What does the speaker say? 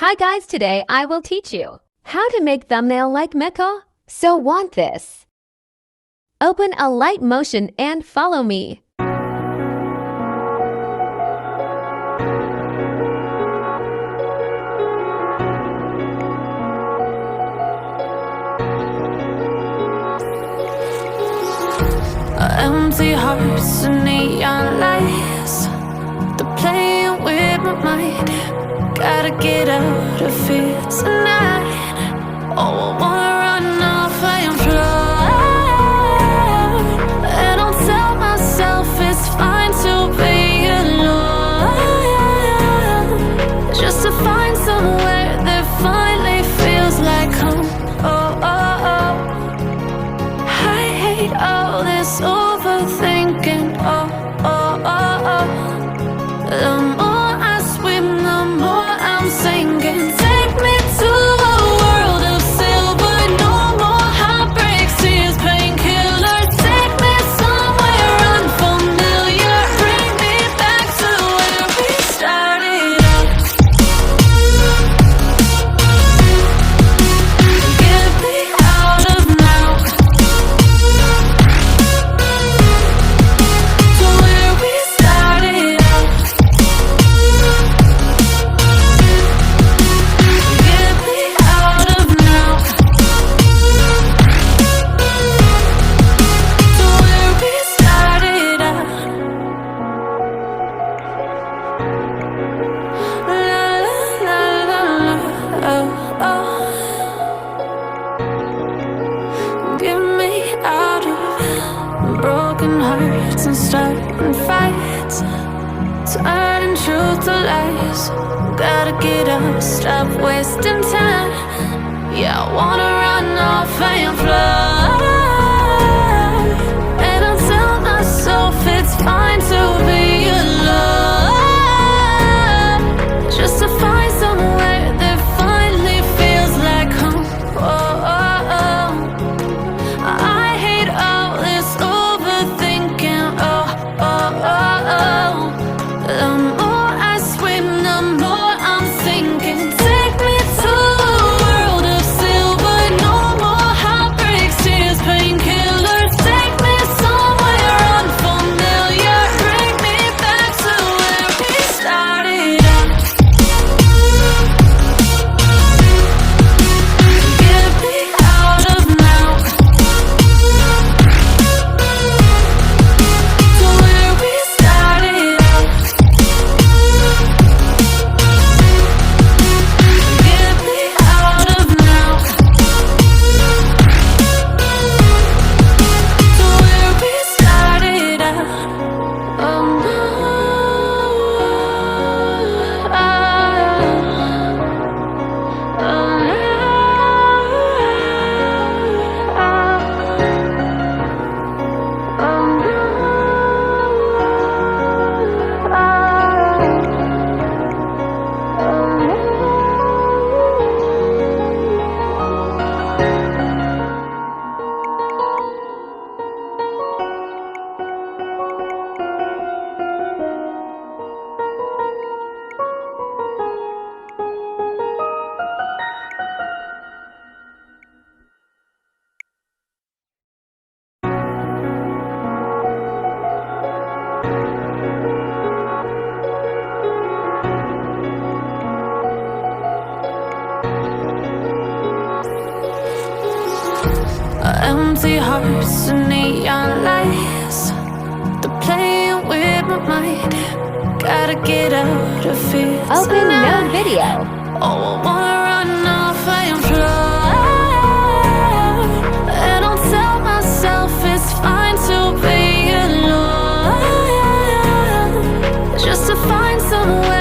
Hi guys, today I will teach you how to make thumbnail like mkhl. So want this. Open Alight Motion and follow me. Empty hearts and neon lights, they're playing with my mind. Gotta get out of here tonight. Oh, I wanna run off and fly, and I'll tell myself it's fine to be alone, just to find somewhere that finally feels like home. Oh, oh, oh. I hate all this overthinking. Oh, oh, oh, oh. The more I swim, the more I'm sinking. Take me to a world of silver. No more heartbreaks, tears, painkillers. Take me somewhere unfamiliar. Bring me back to where we started out. Get me out of now, to where we started out. Get me out of now, to where we started out. La la la la la, oh oh. Get me out of broken hearts and starting fights, turning truth to lies. Gotta get up, stop wasting time. Yeah, I wanna run off and fly, and I'll tell myself it's fine to be alone, just to find somewhere that finally feels like home. Oh, oh, oh. I hate all this overthinking. Oh, oh, oh, oh. The more I swim, the more I'm sinking. Take me to a world of silver. No more heartbreaks, tears, painkillers. Take me somewhere unfamiliar. Bring me back to where we started out. Get me out of now, to where we started out. Get me out of now, to where we started out. Oh no, empty hearts and neon lights, they're playing with my mind. Gotta get out of here Open tonight. no video. Oh, I wanna run off and fly, and I'll tell myself it's fine to be alone, just to find somewhere